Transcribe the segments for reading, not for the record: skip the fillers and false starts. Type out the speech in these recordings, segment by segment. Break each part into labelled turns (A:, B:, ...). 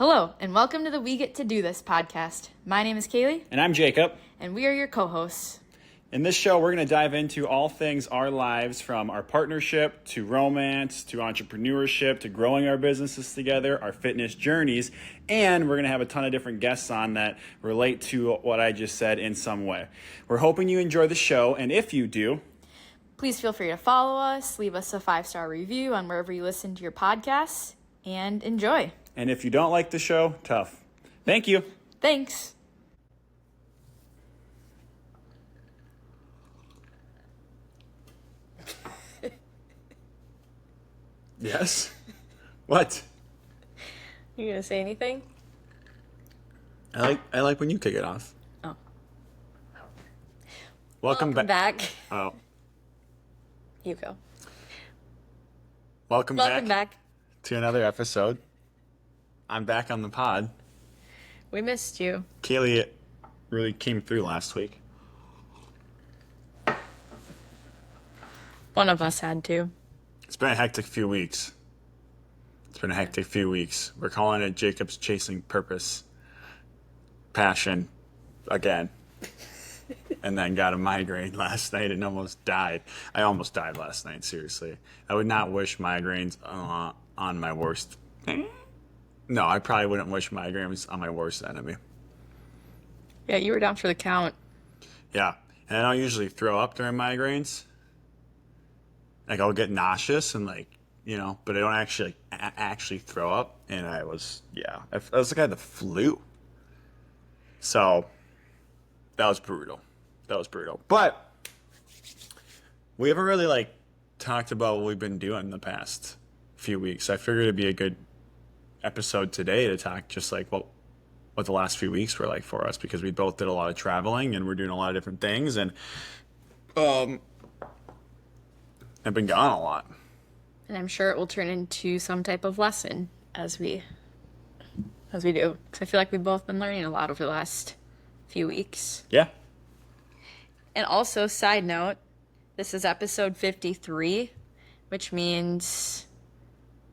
A: Hello, and welcome to the We Get to Do This podcast. My name is Kailee.
B: And I'm Jacob.
A: And we are your co-hosts.
B: In this show, we're going to dive into all things our lives, from our partnership to romance to entrepreneurship to growing our businesses together, our fitness journeys, and we're going to have a ton of different guests on that relate to what I just said in some way. We're hoping you enjoy the show, and if you do,
A: please feel free to follow us, leave us a 5-star review on wherever you listen to your podcasts, and enjoy.
B: And if you don't like the show, tough. Thank you.
A: Thanks.
B: Yes? What?
A: You gonna say anything?
B: I like when you kick it off.
A: Oh.
B: Welcome back. Oh.
A: You go.
B: Welcome
A: back
B: to another episode. I'm back on the pod.
A: We missed you.
B: Kailee really came through last week.
A: One of us had to.
B: It's been a hectic few weeks. We're calling it Jacob's Chasing Purpose. Passion. Again. And then got a migraine last night and almost died. I almost died last night, seriously. I would not wish migraines on my worst. No, I probably wouldn't wish migraines on my worst enemy.
A: Yeah, you were down for the count.
B: Yeah, and I don't usually throw up during migraines. Like, I'll get nauseous and but I don't actually throw up. And I was like I had the flu. So that was brutal. But we haven't really talked about what we've been doing the past few weeks. I figured it'd be a good episode today to talk just what the last few weeks were like for us, because we both did a lot of traveling and we're doing a lot of different things, and I've been gone a lot.
A: And I'm sure it will turn into some type of lesson as we do. Because I feel like we've both been learning a lot over the last few weeks.
B: Yeah.
A: And also, side note, this is episode 53, which means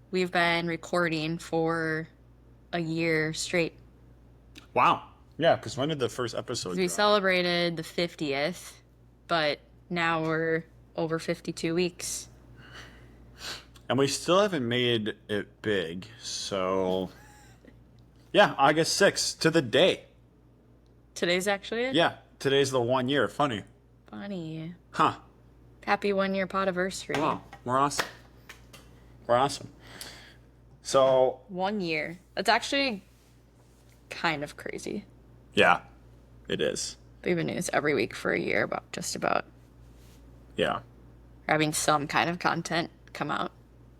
A: we've been recording for a year straight.
B: Wow. Yeah, because when did the first episode
A: We
B: drop?
A: celebrated the 50th, but now we're over 52 weeks.
B: And we still haven't made it big, so yeah, August 6th to the day.
A: Today's actually it?
B: Yeah, today's the 1 year. Funny. Huh.
A: Happy 1 year podiversary.
B: Wow, we're awesome. So
A: 1 year. That's actually kind of crazy.
B: yeah, it is.
A: We've been doing this every week for a year, just about.
B: Yeah.
A: Having some kind of content come out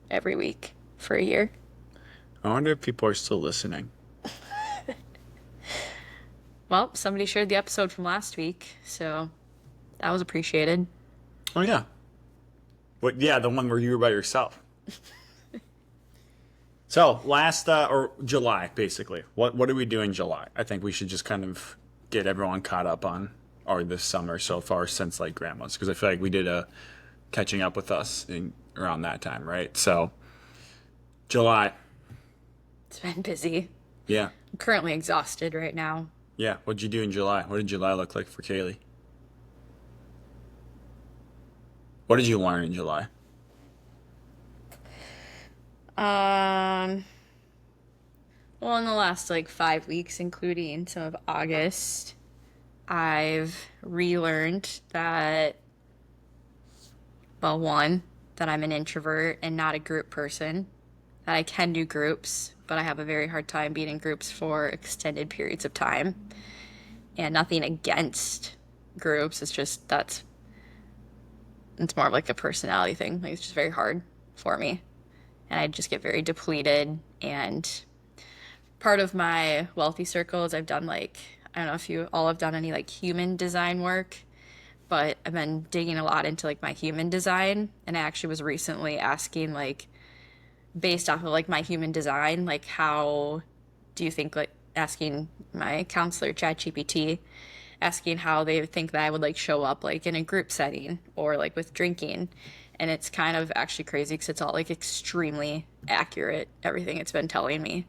A: every week for a year.
B: I wonder if people are still listening.
A: Well, somebody shared the episode from last week, so that was appreciated.
B: Oh, yeah. What? Yeah, the one where you were by yourself. So, or July, basically. What did we do in July? I think we should just kind of get everyone caught up on this summer so far since grandma's, because I feel like we did a catching up with us around that time, right? So, July.
A: It's been busy.
B: Yeah.
A: I'm currently exhausted right now.
B: Yeah. What'd you do in July? What did July look like for Kailee? What did you learn in July?
A: Well, in the last 5 weeks, including some of August, I've relearned that, well, one, that I'm an introvert and not a group person, that I can do groups, but I have a very hard time being in groups for extended periods of time. And nothing against groups, it's just it's more of a personality thing. It's just very hard for me. And I just get very depleted. And part of my wealthy circle is I've done I don't know if you all have done any human design work, but I've been digging a lot into my human design. And I actually was recently asking based off of my human design, how do you think asking my counselor ChatGPT, asking how they think that I would show up in a group setting or with drinking. And it's kind of actually crazy because it's all extremely accurate, everything it's been telling me.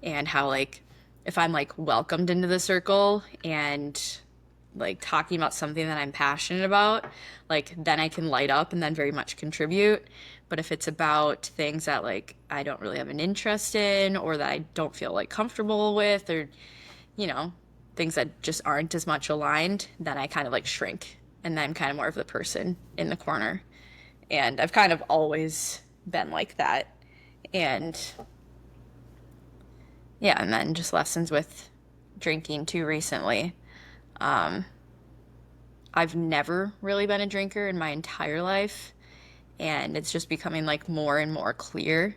A: and how like if I'm like welcomed into the circle and like talking about something that I'm passionate about, like then I can light up and then very much contribute. But if it's about things that like I don't really have an interest in or that I don't feel like comfortable with or, you know, things that just aren't as much aligned, then I kind of like shrink and then I'm kind of more of the person in the corner. And I've kind of always been like that. And yeah, and then just lessons with drinking too recently. I've never really been a drinker in my entire life, and it's just becoming like more and more clear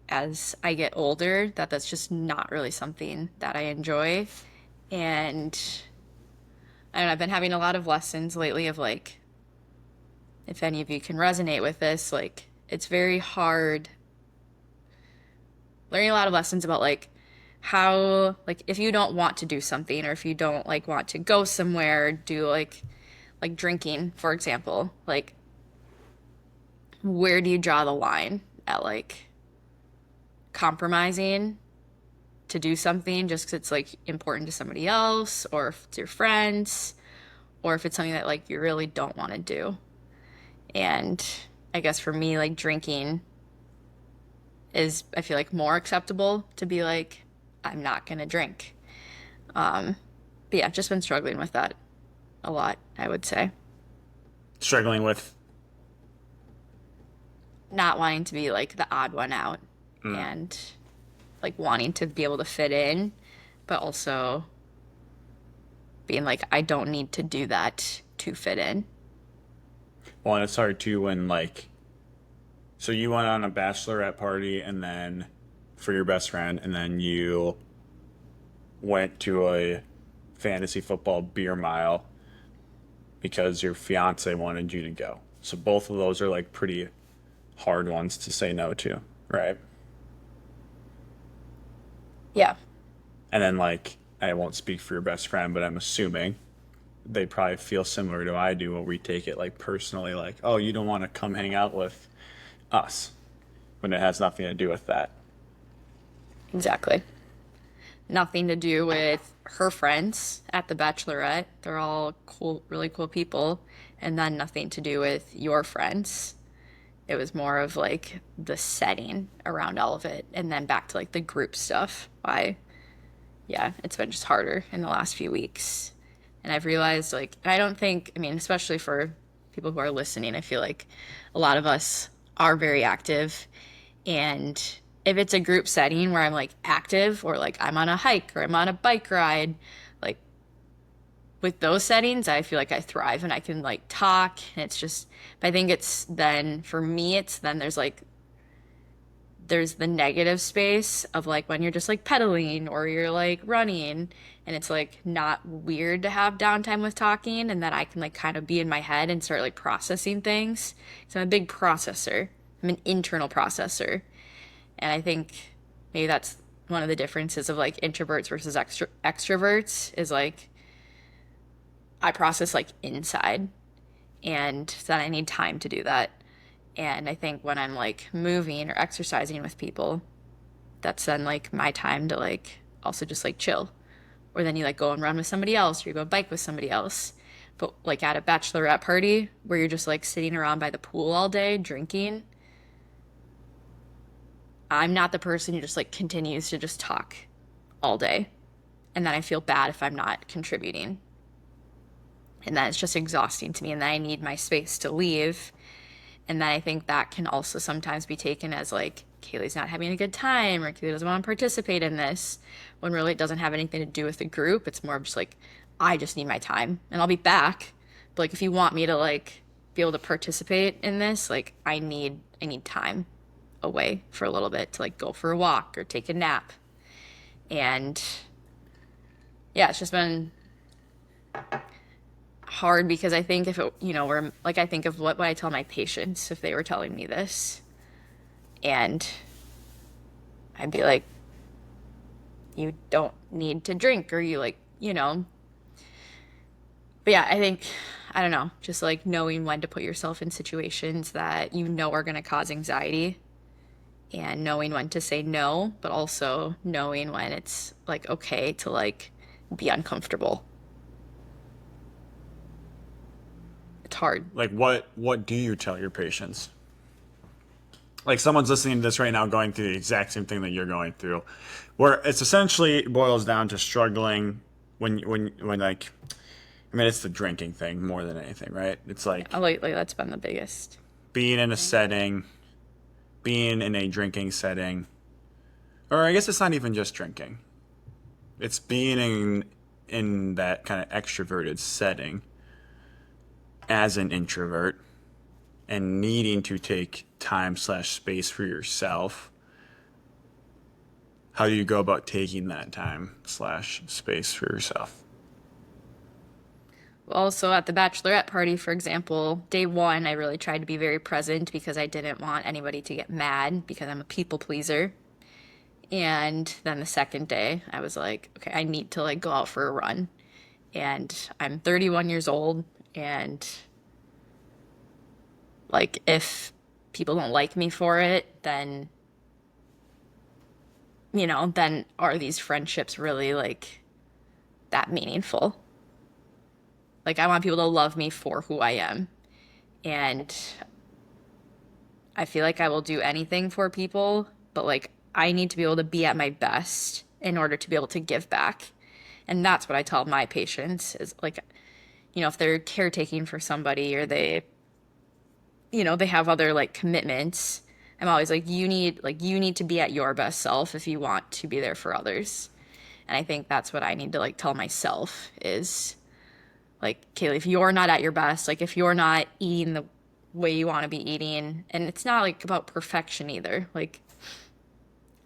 A: as I get older that that's just not really something that I enjoy. And I don't know, I've been having a lot of lessons lately of like, if any of you can resonate with this, like, it's very hard learning a lot of lessons about like how like if you don't want to do something or if you don't like want to go somewhere do like drinking for example, like where do you draw the line at like compromising to do something just because it's like important to somebody else or if it's your friends or if it's something that like you really don't want to do. And I guess for me like drinking is I feel like more acceptable to be like I'm not gonna drink. But yeah, just been struggling with that a lot, I would say.
B: Struggling with.
A: Not wanting to be like the odd one out and like wanting to be able to fit in, but also being like I don't need to do that to fit in.
B: Well, and it's hard too when like, so you went on a bachelorette party and then for your best friend, and then you went to a fantasy football beer mile because your fiance wanted you to go. So both of those are like pretty hard ones to say no to, right?
A: Yeah,
B: And then like, I won't speak for your best friend, but I'm assuming they probably feel similar to I do, where we take it like personally, like, oh, you don't want to come hang out with us when it has nothing to do with that.
A: exactly. Nothing to do with her friends at the bachelorette. They're all cool, really cool people. And then nothing to do with your friends. It was more of like the setting around all of it. And then back to like the group stuff. Why, yeah, it's been just harder in the last few weeks. And I've realized like, I don't think, I mean, especially for people who are listening, I feel like a lot of us are very active. And if it's a group setting where I'm like active or like I'm on a hike or I'm on a bike ride, like with those settings, I feel like I thrive and I can like talk. And it's just, but I think it's then for me, it's then there's the negative space of like when you're just like pedaling or you're like running and it's like not weird to have downtime with talking and then I can like kind of be in my head and start like processing things. So I'm a big processor. I'm an internal processor. And I think maybe that's one of the differences of like introverts versus extroverts is like I process like inside and then I need time to do that. And I think when I'm like moving or exercising with people, that's then like my time to like also just like chill. Or then you like go and run with somebody else or you go bike with somebody else. But like at a bachelorette party where you're just like sitting around by the pool all day drinking, I'm not the person who just like continues to just talk all day. And then I feel bad if I'm not contributing. And then it's just exhausting to me. And then I need my space to leave. And then I think that can also sometimes be taken as like, Kaylee's not having a good time or Kaylee doesn't want to participate in this when really it doesn't have anything to do with the group. It's more of just like, I just need my time and I'll be back. But like, if you want me to like be able to participate in this, like I need time away for a little bit to like go for a walk or take a nap. And yeah, it's just been hard because I think if it, were like I think of what would I tell my patients if they were telling me this, and I'd be like, you don't need to drink, or you like. But yeah, I think I don't know, just like knowing when to put yourself in situations that are going to cause anxiety and knowing when to say no, but also knowing when it's like okay to like be uncomfortable. It's hard.
B: Like what do you tell your patients? Like someone's listening to this right now going through the exact same thing that you're going through, where it's essentially boils down to struggling when like I mean it's the drinking thing more than anything, right? It's like
A: Lately, that's been the biggest
B: being in a
A: thing.
B: setting, being in a drinking setting, or I guess it's not even just drinking. It's being in that kind of extroverted setting as an introvert and needing to take time slash space for yourself. How do you go about taking that time slash space for yourself?
A: Also, at the bachelorette party, for example, day one, I really tried to be very present because I didn't want anybody to get mad because I'm a people pleaser. And then the second day, I was like, okay, I need to like go out for a run. And I'm 31 years old, and like if people don't like me for it, then then are these friendships really like that meaningful? Like I want people to love me for who I am. And I feel like I will do anything for people, but like I need to be able to be at my best in order to be able to give back. And that's what I tell my patients is like, if they're caretaking for somebody or they have other like commitments, I'm always like, you need to be at your best self if you want to be there for others. And I think that's what I need to like tell myself is like, Kaylee, if you're not at your best, like if you're not eating the way you want to be eating, and it's not like about perfection either. Like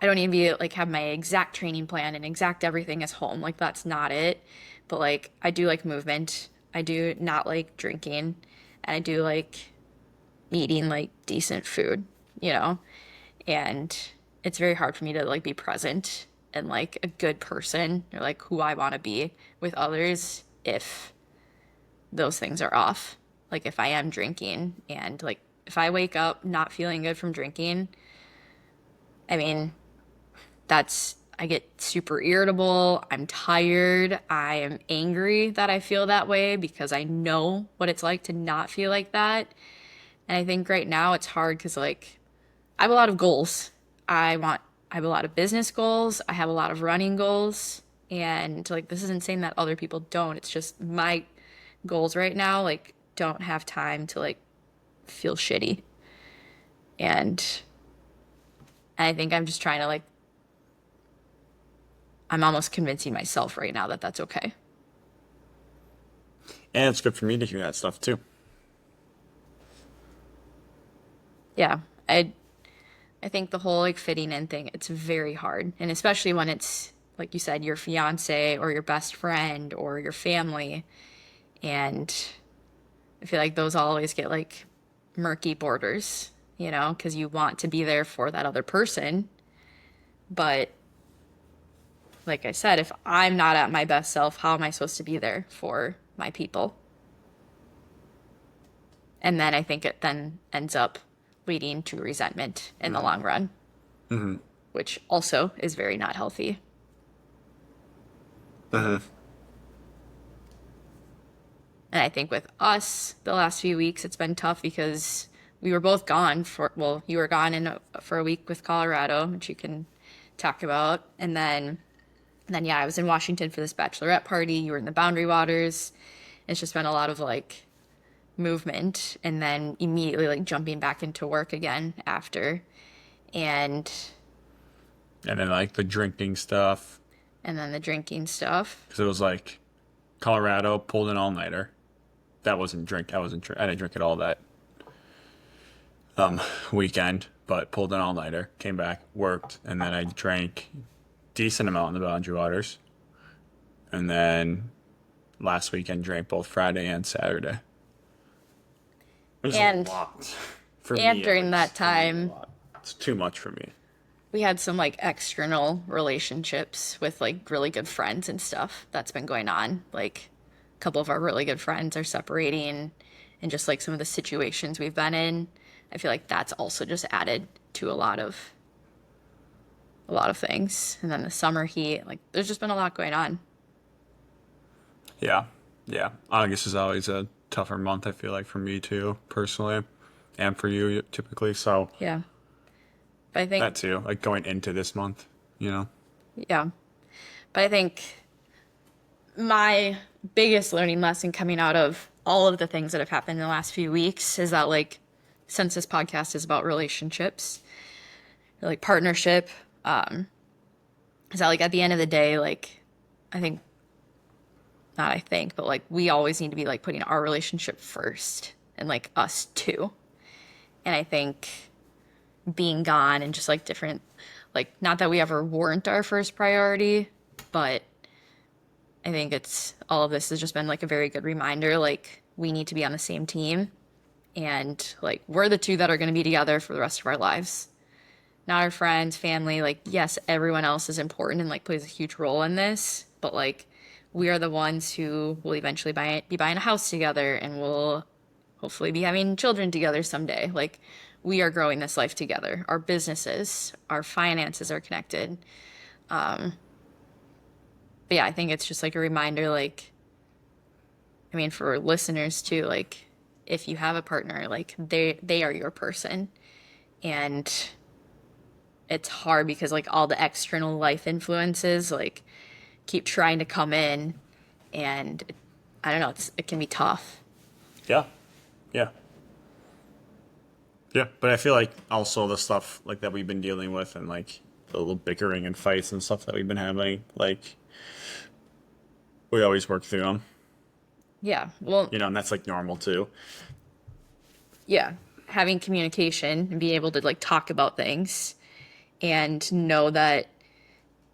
A: I don't need to be like have my exact training plan and exact everything as home. Like that's not it. But like I do like movement. I do not like drinking, and I do like eating like decent food, you know? And it's very hard for me to like be present and like a good person or like who I want to be with others if those things are off. Like if I am drinking and like if I wake up not feeling good from drinking, I mean, I get super irritable. I'm tired. I am angry that I feel that way because I know what it's like to not feel like that. And I think right now it's hard because like I have a lot of goals. I have a lot of business goals. I have a lot of running goals. And like this isn't saying that other people don't. It's just my goals right now like don't have time to like feel shitty. And I think I'm just trying to like I'm almost convincing myself right now that that's okay.
B: And it's good for me to hear that stuff too.
A: Yeah. I think the whole like fitting in thing, it's very hard. And especially when it's like you said, your fiance or your best friend or your family. And I feel like those always get like murky borders, because you want to be there for that other person. But like I said, if I'm not at my best self, how am I supposed to be there for my people? And then I think it then ends up leading to resentment in the long run, which also is very not healthy. And I think with us, the last few weeks, it's been tough because we were both gone well, you were gone for a week with Colorado, which you can talk about. And then, yeah, I was in Washington for this bachelorette party. You were in the Boundary Waters. It's just been a lot of like movement and then immediately like jumping back into work again after. And
B: And then like the drinking stuff,
A: and then the drinking stuff.
B: because it was like Colorado pulled an all nighter. That wasn't drink. I wasn't. I didn't drink at all that weekend, but pulled an all nighter. Came back, worked, and then I drank decent amount in the Boundary Waters. And then last weekend drank both Friday and Saturday. It was a
A: And
B: lot for
A: and
B: me. At
A: during that
B: least. For me, a
A: time,
B: lot. It's too much for me.
A: we had some like external relationships with like really good friends and stuff that's been going on. Like a couple of our really good friends are separating and just like some of the situations we've been in. I feel like that's also just added to a lot of a lot of things. And then the summer heat, like there's just been a lot going on.
B: Yeah. Yeah. August is always a tougher month, I feel like, for me too, personally, and for you typically. So
A: Yeah. But I think,
B: that too, like going into this month, you know?
A: yeah. But I think my biggest learning lesson coming out of all of the things that have happened in the last few weeks is that, like, since this podcast is about relationships, like partnership, is that, like, at the end of the day, like, I think, not I think, but like, we always need to be like putting our relationship first and like us too. And I think being gone and just like different, like, not that we ever weren't our first priority, but I think it's all of this has just been like a very good reminder. Like, we need to be on the same team. And like, we're the two that are going to be together for the rest of our lives. Not our friends, family. Like, yes, everyone else is important and like plays a huge role in this. But like, we are the ones who will eventually be buying a house together and will hopefully be having children together someday. Like, we are growing this life together. Our businesses, our finances are connected. But yeah, I think it's just like a reminder, like, I mean, for listeners too, like, if you have a partner, like they are your person. And it's hard because like all the external life influences like keep trying to come in and I don't know, it can be tough.
B: Yeah. Yeah. Yeah. But I feel like also the stuff like that we've been dealing with and like the little bickering and fights and stuff that we've been having, like we always work through them,
A: Yeah. Well,
B: you know, and that's like normal too.
A: yeah. Having communication and being able to like talk about things and know that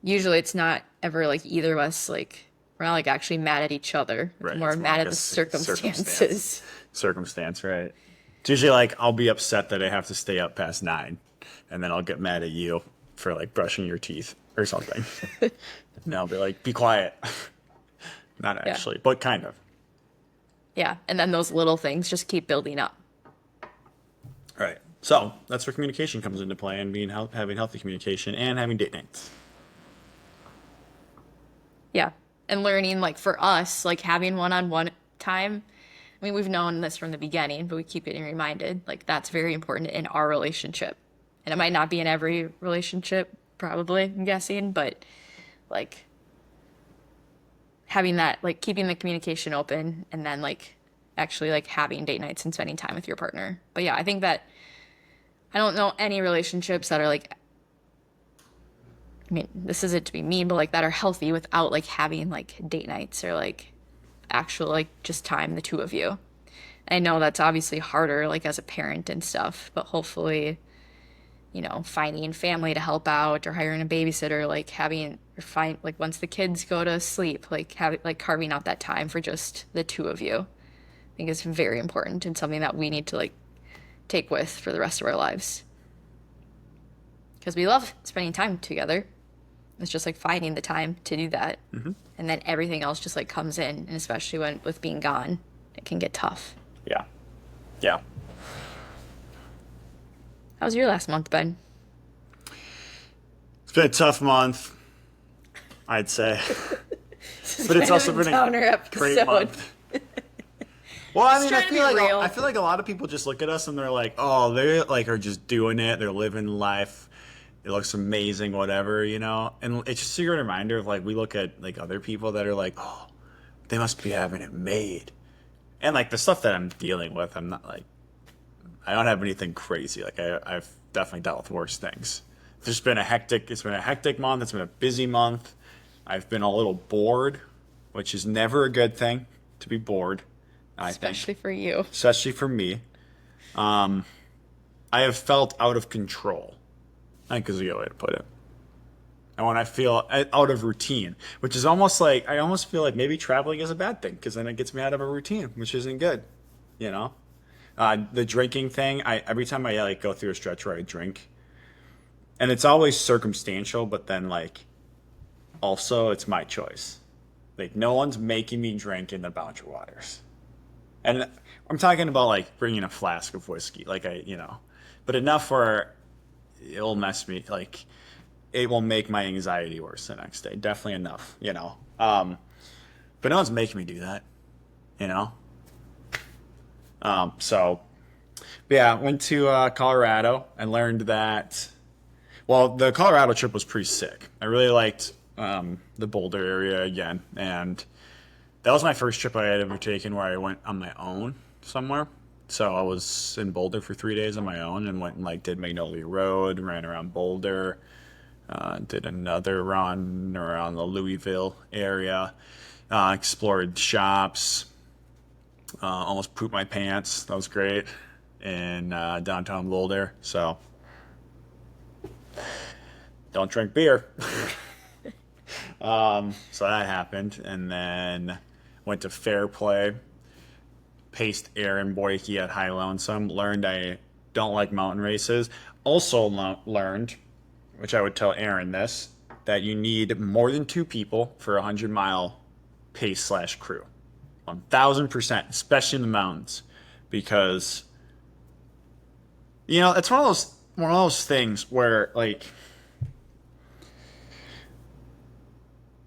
A: usually it's not ever like either of us like we're not like actually mad at each other. It's
B: Right.
A: more
B: It's more
A: mad
B: like
A: at
B: a
A: the
B: circumstance.
A: circumstances.
B: Circumstance, right? It's usually like I'll be upset that I have to stay up past 9, and then I'll get mad at you for like brushing your teeth or something. And I'll be like, be quiet. Not
A: Yeah.
B: actually, but kind of.
A: Yeah. And then those little things just keep building up.
B: Right. So that's where communication comes into play and being having healthy communication and having date nights.
A: Yeah. And learning, like for us, like having one on one time. I mean, we've known this from the beginning, but we keep getting reminded. Like, that's very important in our relationship. And it might not be in every relationship, probably, I'm guessing, but like having that, like keeping the communication open and then like actually like having date nights and spending time with your partner. But yeah, I think that I don't know any relationships that are like, I mean, this isn't to be mean, but like that are healthy without like having like date nights or like actual like just time the two of you. I know that's obviously harder like as a parent and stuff, but hopefully, finding family to help out or hiring a babysitter, like having or find like once the kids go to sleep, like having like carving out that time for just the two of you. I think is very important and something that we need to like take with for the rest of our lives. Because we love spending time together. It's just like finding the time to do that. And then everything else just like comes in. And especially when with being gone, it can get tough.
B: Yeah. Yeah.
A: How was your last month, Ben?
B: It's been a tough month, I'd say.
A: This
B: But
A: has
B: it's also
A: a
B: been a
A: downer
B: great
A: episode.
B: month. Well, I
A: Just
B: mean, I
A: trying to
B: feel
A: be
B: like
A: real.
B: I feel like a lot of people just look at us and they're like, "Oh, they like are just doing it. They're living life. It looks amazing, whatever, you know." And it's just a good reminder of like we look at like other people that are like, "Oh, they must be having it made." And like the stuff that I'm dealing with, I'm not like I don't have anything crazy. Like I've definitely dealt with worse things. It's been a hectic month. It's been a busy month. I've been a little bored, which is never a good thing to be bored. I think,
A: Especially for you.
B: especially for me. I have felt out of control. I think is a good way to put it. And when I feel out of routine, which is almost like I almost feel like maybe traveling is a bad thing because then it gets me out of a routine, which isn't good. You know, the drinking thing. I every time I like go through a stretch where I drink, and it's always circumstantial, but then like also it's my choice. Like no one's making me drink in the Boundary Waters. And I'm talking about like bringing a flask of whiskey, like but enough where it'll mess me. Like it will make my anxiety worse the next day. Definitely enough, you know. But no one's making me do that, you know. So but yeah, went to Colorado. I learned that. Well, the Colorado trip was pretty sick. I really liked the Boulder area again, and that was my first trip I had ever taken where I went on my own somewhere. So I was in Boulder for 3 days on my own and went and like did Magnolia Road, ran around Boulder, did another run around the Louisville area, explored shops, almost pooped my pants. That was great in downtown Boulder. So don't drink beer. So that happened, and then went to Fair Play, paced Aaron Boyke at High Lonesome. Learned I don't like mountain races. Also learned, which I would tell Aaron this, that you need more than two people for a 100-mile pace slash crew. 1,000%, especially in the mountains, because you know it's one of those things where like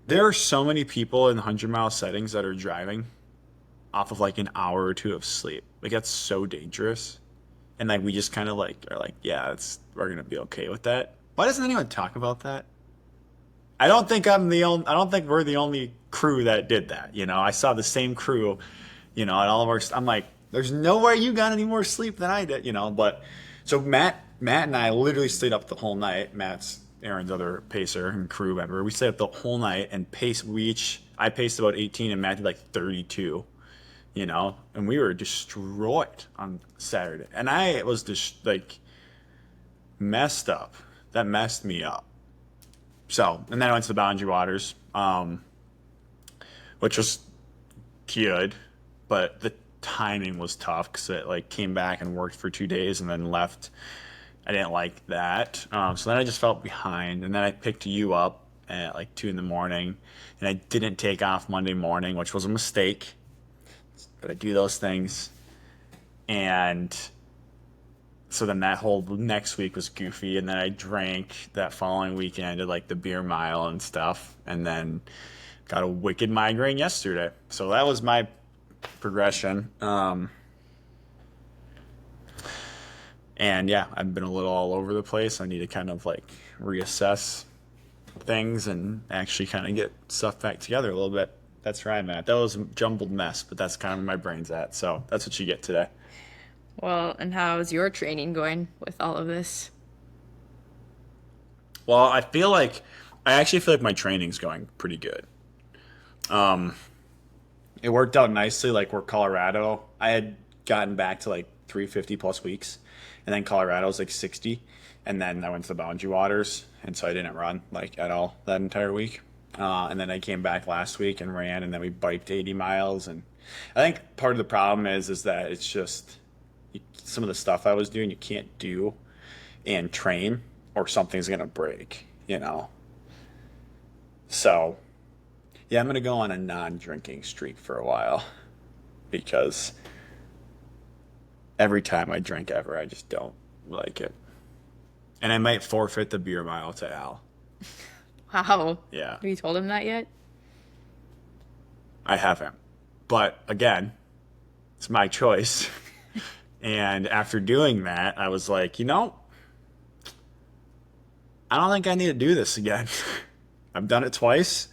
B: there are so many people in 100-mile settings that are driving off of like an hour or two of sleep. Like that's so dangerous. And like we just kind of like are like, yeah, we're gonna be okay with that. Why doesn't anyone talk about that? I don't think we're the only crew that did that. You know, I saw the same crew, you know, at all of our. I'm like, there's no way you got any more sleep than I did, you know. But so Matt and I literally stayed up the whole night. Matt's Aaron's other pacer and crew member. We stayed up the whole night and paced. I paced about 18 and Matt did like 32. You know, and we were destroyed on Saturday, and I was just like messed up. That messed me up. So, and then I went to the Boundary Waters, which was good, but the timing was tough because it like came back and worked for 2 days and then left. I didn't like that, so then I just felt behind, and then I picked you up at like 2 in the morning, and I didn't take off Monday morning, which was a mistake. But I do those things, and so then that whole next week was goofy, and then I drank that following weekend at like the beer mile and stuff, and then got a wicked migraine yesterday. So that was my progression. And yeah, I've been a little all over the place. I need to kind of like reassess things and actually kind of get stuff back together a little bit. That's where I'm at. That was a jumbled mess, but that's kind of where my brain's at. So that's what you get today.
A: Well, and how's your training going with all of this?
B: Well, I actually feel like my training's going pretty good. It worked out nicely. Like where Colorado, I had gotten back to like 350 plus weeks, and then Colorado was like 60, and then I went to the Boundary Waters, and so I didn't run like at all that entire week. And then I came back last week and ran, and then we biked 80 miles. And I think part of the problem is that it's just some of the stuff I was doing you can't do and train, or something's gonna break, you know. So yeah, I'm gonna go on a non-drinking streak for a while because every time I drink ever, I just don't like it, and I might forfeit the beer mile to Al.
A: Wow.
B: Yeah,
A: Have you told him that yet?
B: I haven't, but again, it's my choice. And after doing that, I was like, you know, I don't think I need to do this again. I've done it twice.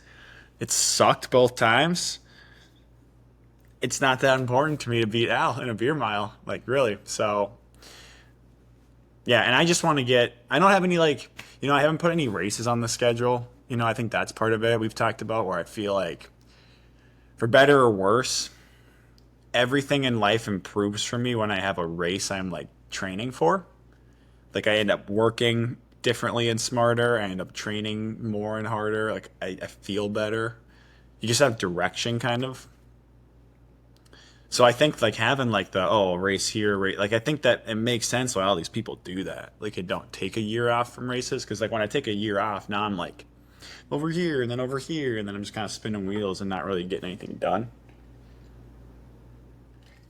B: It sucked both times. It's not that important to me to beat Al in a beer mile, like really. So, yeah, and I just want to I don't have any like, you know, I haven't put any races on the schedule. You know, I think that's part of it we've talked about where I feel like, for better or worse, everything in life improves for me when I have a race I'm like training for. Like I end up working differently and smarter. I end up training more and harder. Like I feel better. You just have direction kind of. So I think like having like race here, race, like I think that it makes sense why all these people do that. Like I don't take a year off from races because like when I take a year off, now I'm like over here and then over here and then I'm just kind of spinning wheels and not really getting anything done.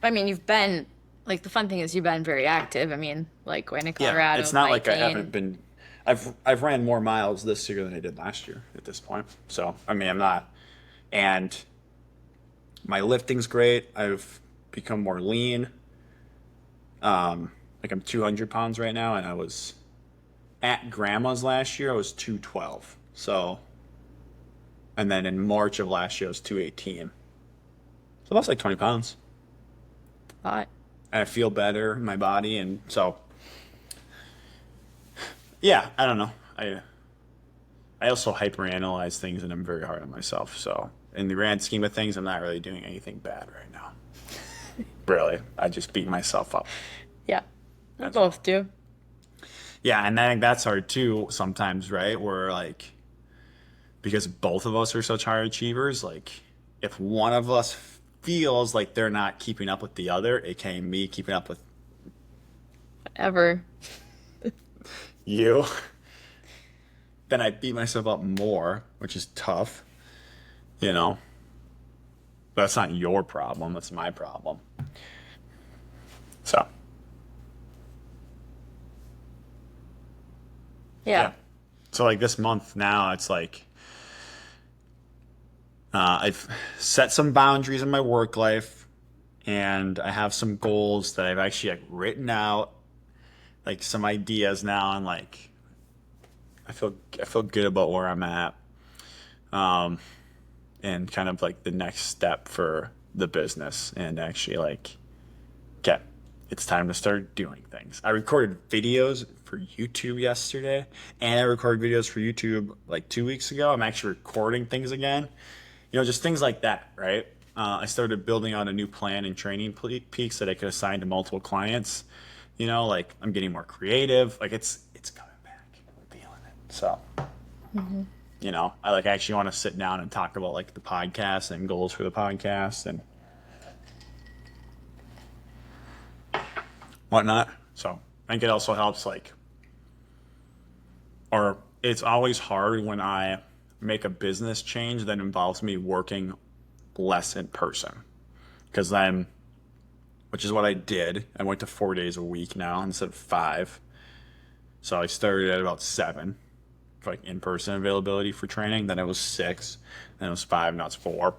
A: I mean, you've been, like, the fun thing is you've been very active. I mean, like, going to
B: Yeah,
A: Colorado,
B: it's not like I
A: biking.
B: haven't been. I've ran more miles this year than I did last year at this point. So I mean, I'm not, and my lifting's great. I've become more lean. Like I'm 200 pounds right now, and I was at grandma's last year. I was 212. So, and then in March of last year, I was 218. So that's like 20 pounds.
A: But
B: And I feel better in my body, and so yeah, I don't know. I also hyperanalyze things, and I'm very hard on myself. So in the grand scheme of things, I'm not really doing anything bad right now. Really, I just beat myself up.
A: yeah, we
B: That's
A: both do.
B: Yeah, and I think that's hard too sometimes, right? Where like because both of us are such high achievers, like if one of us feels like they're not keeping up with the other, aka me keeping up with
A: Whatever.
B: you, then I beat myself up more, which is tough, you know. But that's not your problem, that's my problem. So,
A: Yeah.
B: yeah. So like this month now, it's like I've set some boundaries in my work life, and I have some goals that I've actually like written out, like some ideas now, and like I feel good about where I'm at, um, and kind of like the next step for the business, and actually like, okay, it's time to start doing things. I recorded videos for YouTube yesterday, and I recorded videos for YouTube like 2 weeks ago. I'm actually recording things again, just things like that, right? I started building out a new plan and training peaks that I could assign to multiple clients. Like I'm getting more creative. Like it's coming back. I'm feeling it. So, I like actually want to sit down and talk about like the podcast and goals for the podcast and whatnot. So I think it also helps or it's always hard when I make a business change that involves me working less in person. Because then, which is what I did, I went to 4 days a week now instead of five. So I started at about seven for like in person availability for training. Then it was six, then it was five, now it's four.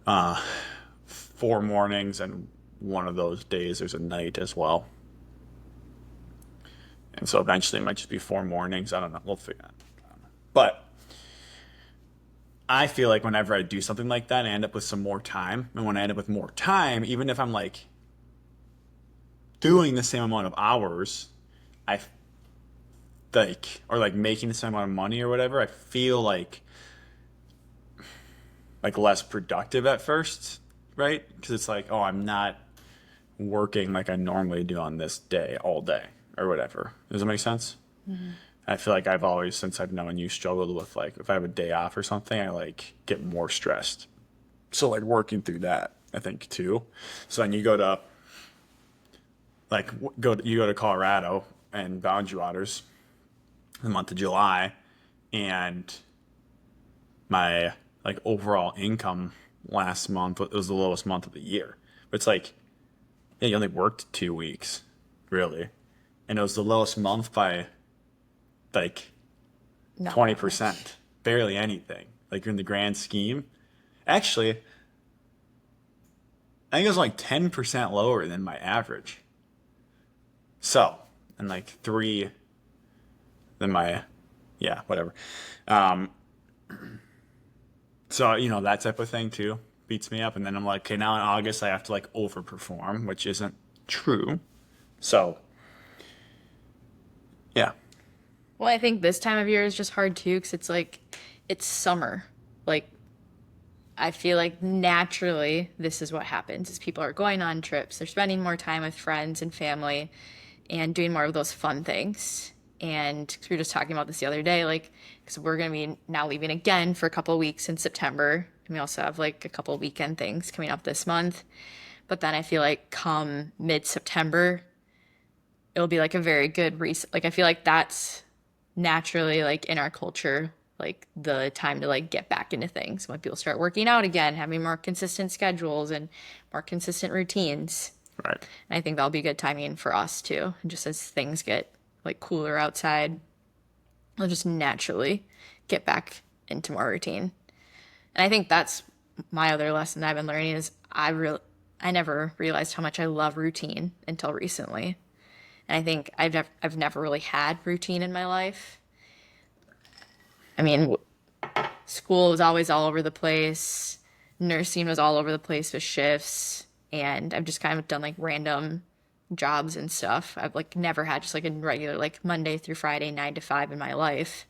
B: 4 mornings, and one of those days there's a night as well. And so eventually it might just be 4 mornings. I don't know. We'll figure it out. But I feel like whenever I do something like that, I end up with some more time. And when I end up with more time, even if I'm like doing the same amount of hours, I or like making the same amount of money or whatever, I feel like less productive at first, right? Because it's like, oh, I'm not working like I normally do on this day all day or whatever. Does that make sense? I feel like I've always, since I've known you, struggled with like if I have a day off or something, I like get more stressed. So like working through that, I think too. So then you go to you go to Colorado and Boundary Waters the month of July, and my like overall income last month it was the lowest month of the year. But it's like, yeah, you only worked 2 weeks, really, and it was the lowest month by like
A: Not that much.
B: 20%, barely anything. Like in the grand scheme, actually, I think it was like 10% lower than my average. So, and like three than my, yeah, whatever. Um, so that type of thing too beats me up, and then I'm like, okay, now in August I have to like overperform, which isn't true. So, yeah,
A: Well, I think this time of year is just hard too because it's like it's summer. Like I feel like naturally this is what happens is people are going on trips, they're spending more time with friends and family and doing more of those fun things. And 'cause we were just talking about this the other day, like because we're gonna be now leaving again for a couple of weeks in September, and we also have like a couple of weekend things coming up this month. But then I feel like come mid-September, it'll be like a very good reset. Like I feel like that's naturally like in our culture like the time to like get back into things when people start working out again, having more consistent schedules and more consistent routines.
B: right.
A: And I think that'll be good timing for us too, just as things get like cooler outside. I'll just naturally get back into more routine. And I think that's my other lesson that I've been learning is I never realized how much I love routine until recently. And I think I've never really had routine in my life. I mean, school was always all over the place. Nursing was all over the place with shifts, and I've just kind of done like random jobs and stuff. I've like never had just like a regular like Monday through Friday 9 to 5 in my life.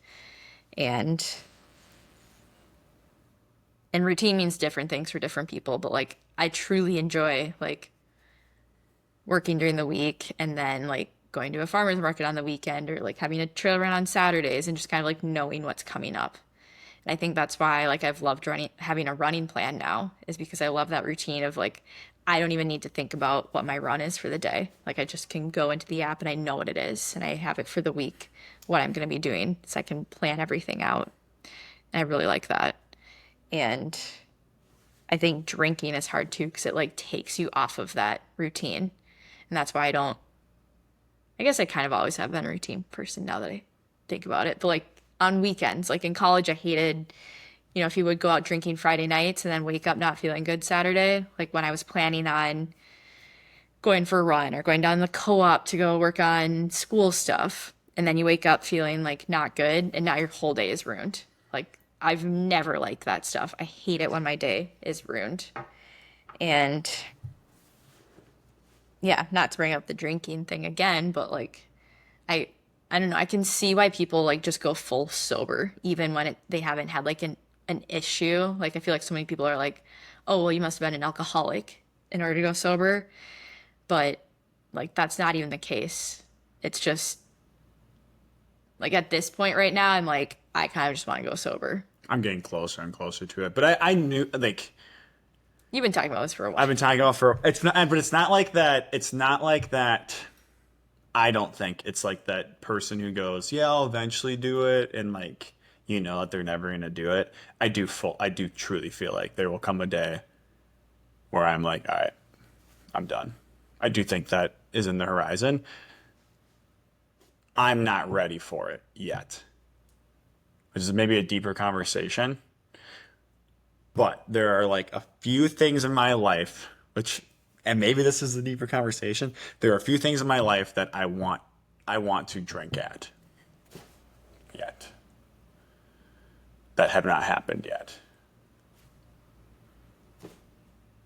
A: And routine means different things for different people, but like I truly enjoy like working during the week and then like going to a farmer's market on the weekend or like having a trail run on Saturdays and just kind of like knowing what's coming up. And I think that's why like I've loved having a running plan now is because I love that routine of like I don't even need to think about what my run is for the day. Like I just can go into the app and I know what it is and I have it for the week what I'm going to be doing so I can plan everything out. And I really like that. And I think drinking is hard too because it like takes you off of that routine. And that's why I guess I kind of always have been a routine person now that I think about it. But like on weekends, like in college, I hated, if you would go out drinking Friday nights and then wake up not feeling good Saturday, like when I was planning on going for a run or going down the co-op to go work on school stuff. And then you wake up feeling like not good and now your whole day is ruined. Like I've never liked that stuff. I hate it when my day is ruined. And yeah, not to bring up the drinking thing again, but like I I don't know, I can see why people like just go full sober even when they haven't had like an issue. Like I feel like so many people are like, "Oh, well you must have been an alcoholic in order to go sober." But like that's not even the case. It's just like at this point right now I'm like I kind of just want to go sober.
B: I'm getting closer and closer to it. But I knew like
A: You've been talking about this for a
B: I've
A: while.
B: been talking about for it's not, but it's not like that. It's not like that. I don't think it's like that person who goes, yeah, I'll eventually do it, and like that they're never gonna do it. I do truly feel like there will come a day where I'm like, all right, I'm done. I do think that is in the horizon. I'm not ready for it yet, which is maybe a deeper conversation. But there are like a few things in my life, and maybe this is a deeper conversation. There are a few things in my life that I want to drink at yet that have not happened yet.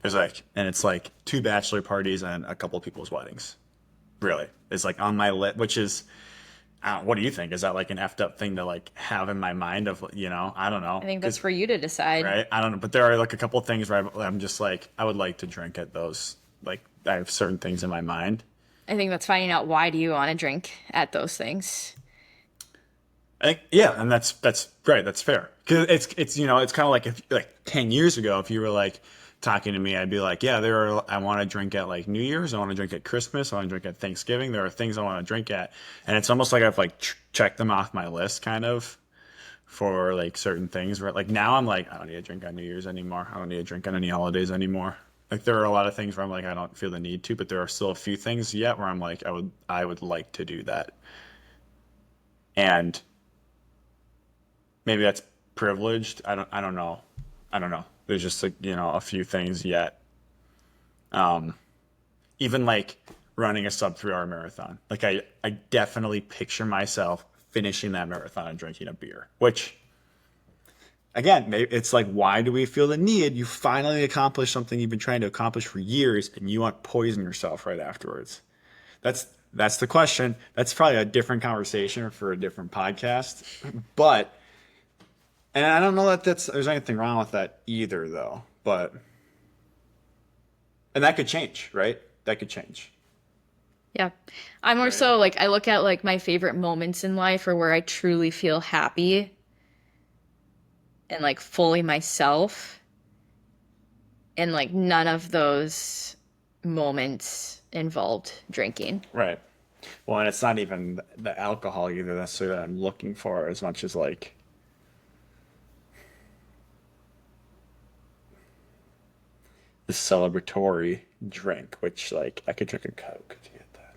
B: It's like two bachelor parties and a couple of people's weddings. Really, it's like on my list, which is, I don't, what do you think? Is that like an effed up thing to like have in my mind of, I don't
A: I
B: know.
A: think that's
B: 'Cause
A: for you to decide.
B: right? I don't know, but there are like a couple of things where I'm just like, I would like to drink at those. Like, I have certain things in my mind.
A: I think that's finding out why do you want to drink at those things.
B: I think, yeah, and that's right. That's fair because it's kind of like if like 10 years ago, if you were like talking to me, I'd be like, yeah, I want to drink at like New Year's, I want to drink at Christmas, I want to drink at Thanksgiving. There are things I want to drink at, and it's almost like I've like checked them off my list, kind of for like certain things. Where like now I'm like, I don't need to drink on New Year's anymore. I don't need to drink on any holidays anymore. Like there are a lot of things where I'm like, I don't feel the need to, but there are still a few things yet where I'm like, I would like to do that, and maybe that's privileged. I don't know. I don't know. There's just like, a few things yet. Um, Even like running a sub 3 hour marathon. Like I definitely picture myself finishing that marathon and drinking a beer. Which again, maybe it's like, why do we feel the need? You finally accomplish something you've been trying to accomplish for years, and you want to poison yourself right afterwards. That's the question. That's probably a different conversation for a different podcast. But and I don't know that there's anything wrong with that either, though. But and that could change, right? That could change,
A: Yeah. I'm more
B: right?
A: so like I look at like my favorite moments in life or where I truly feel happy and like fully myself. And like none of those moments involved drinking.
B: Right. Well, and it's not even the alcohol either necessarily that I'm looking for as much as like the celebratory drink, which like I could drink a Coke to get that.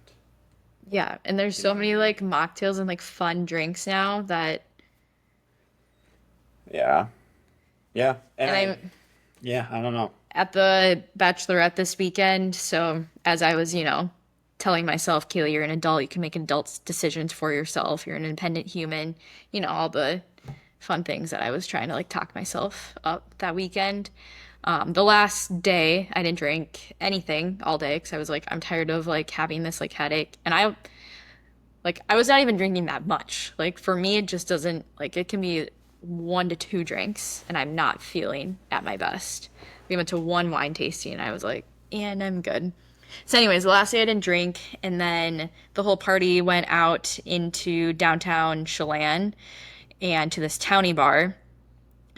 A: Yeah, and there's
B: You know
A: so
B: what I
A: many
B: mean?
A: like mocktails and like fun drinks now that
B: Yeah. Yeah. And
A: and
B: I,
A: I'm
B: yeah, I don't know.
A: at the bachelorette this weekend, so as I was, telling myself, Kaylee, you're an adult, you can make adult decisions for yourself, you're an independent human, all the fun things that I was trying to like talk myself up that weekend. The last day, I didn't drink anything all day because I was like, I'm tired of like having this like headache, and I was not even drinking that much. Like for me, it just doesn't like it can be 1 to 2 drinks, and I'm not feeling at my best. We went to one wine tasting, and I was like, and I'm good. So, anyways, the last day I didn't drink, and then the whole party went out into downtown Chelan and to this towny bar.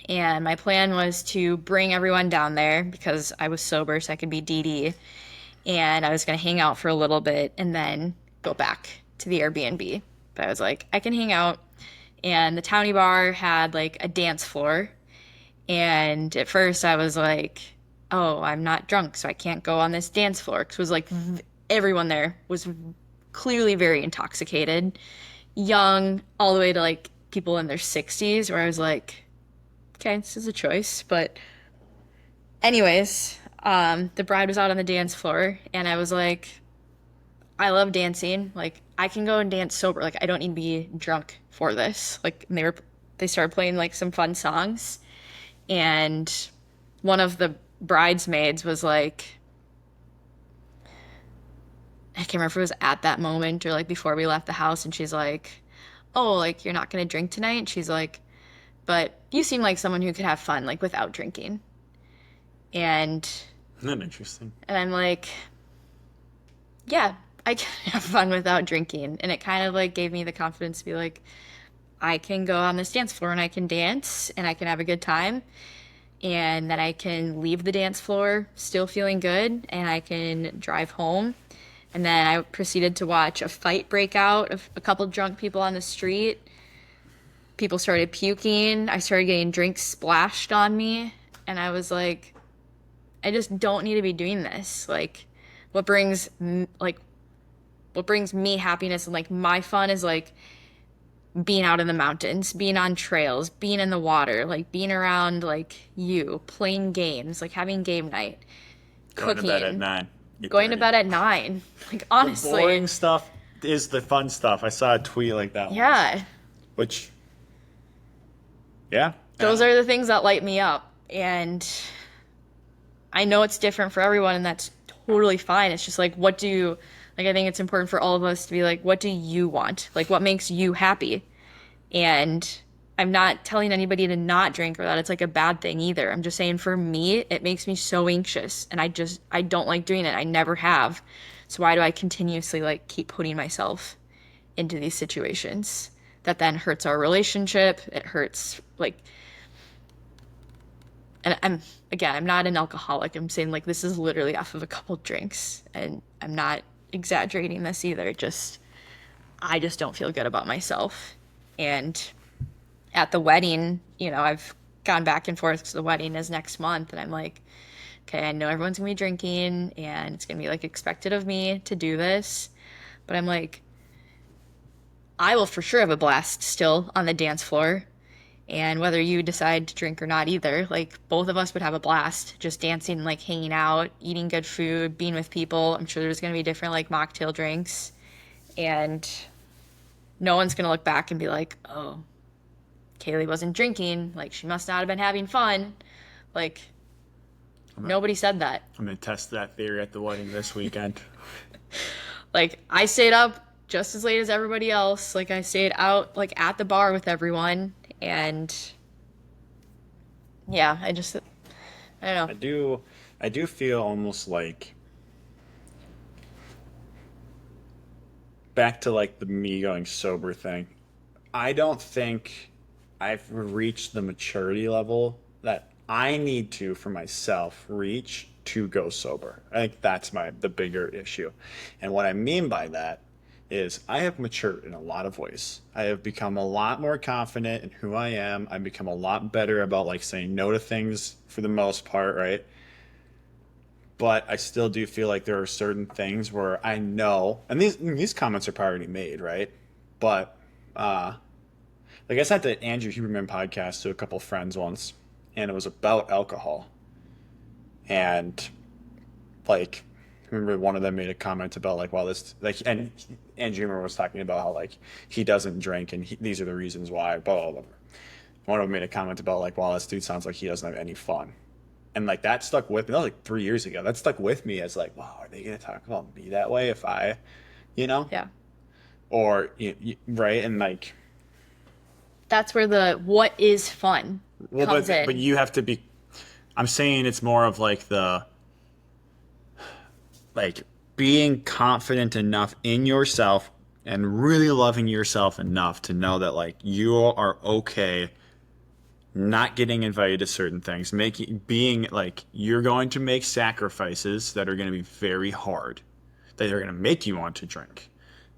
A: And my plan was to bring everyone down there because I was sober, so I could be Dee Dee. And I was going to hang out for a little bit and then go back to the Airbnb. But I was like, I can hang out. And the towny bar had like a dance floor. And at first I was like, oh, I'm not drunk, so I can't go on this dance floor. Because it was like everyone there was clearly very intoxicated, young, all the way to like people in their 60s, where I was like, okay, this is a choice. But, anyways, the bride was out on the dance floor, and I was like, I love dancing. Like, I can go and dance sober. Like, I don't need to be drunk for this. Like, they started playing like some fun songs, and one of the bridesmaids was like, I can't remember if it was at that moment or like before we left the house, and she's like, "Oh, like you're not gonna drink tonight?" And she's like, "But you seem like someone who could have fun like without drinking." And
B: Isn't that interesting?
A: I'm like, "Yeah, I can have fun without drinking." And it kind of like gave me the confidence to be like, I can go on this dance floor and I can dance and I can have a good time, and then I can leave the dance floor still feeling good, and I can drive home. And then I proceeded to watch a fight break out of a couple drunk people on the street. People started puking. I started getting drinks splashed on me. And I was like, I just don't need to be doing this. Like, what brings, like, what brings me happiness and like my fun is like being out in the mountains, being on trails, being in the water, like being around like you, playing games, like having game night,
B: Going to bed at
A: cooking,
B: 9,
A: going to
B: 8:30.
A: bed at 9. Like
B: The
A: honestly,
B: boring stuff is the fun stuff. I saw a tweet like that once,
A: yeah,
B: which, yeah,
A: those are the things that light me up. And I know it's different for everyone, and that's totally fine. It's just like, what do you, like, I think it's important for all of us to be like, what do you want? Like, what makes you happy? And I'm not telling anybody to not drink or that it's like a bad thing either. I'm just saying for me, it makes me so anxious, and I don't like doing it. I never have. So why do I continuously like keep putting myself into these situations that then hurts our relationship? It hurts like, and I'm not an alcoholic. I'm saying like this is literally off of a couple drinks, and I'm not exaggerating this either. Just I just don't feel good about myself. And at the wedding, I've gone back and forth because the wedding is next month, and I'm like, okay, I know everyone's gonna be drinking, and it's gonna be like expected of me to do this, but I'm like, I will for sure have a blast still on the dance floor. And whether you decide to drink or not either, like both of us would have a blast just dancing, like hanging out, eating good food, being with people. I'm sure there's going to be different like mocktail drinks. And no one's going to look back and be like, oh, Kaylee wasn't drinking. Like she must not have been having fun. Like nobody said that.
B: I'm gonna test that theory at the wedding this weekend.
A: Like I stayed up just as late as everybody else. Like I stayed out like at the bar with everyone. And yeah, I don't
B: I
A: know.
B: do, I do feel almost like back to like the me going sober thing. I don't think I've reached the maturity level that I need to for myself reach to go sober. I think that's the bigger issue. And what I mean by that is I have matured in a lot of ways. I have become a lot more confident in who I am. I've become a lot better about like saying no to things for the most part, right? but I still do feel like there are certain things where I know, and these comments are probably made, right? But like I sent the Andrew Huberman podcast to a couple friends once, and it was about alcohol, and like I remember one of them made a comment about like, well, this like, and Andrew Huberman was talking about how like he doesn't drink, and these are the reasons why, blah blah blah. One of them made a comment about like, well, this dude sounds like he doesn't have any fun. And like that stuck with me. That was like 3 years ago. That stuck with me as like, wow, are they gonna talk about me that way if I, you know,
A: Yeah.
B: or right? And like,
A: That's where the what is fun
B: well,
A: comes
B: but
A: in.
B: you have to be. I'm saying it's more of like the like being confident enough in yourself and really loving yourself enough to know that like you are okay not getting invited to certain things, making being like you're going to make sacrifices that are going to be very hard, that are going to make you want to drink.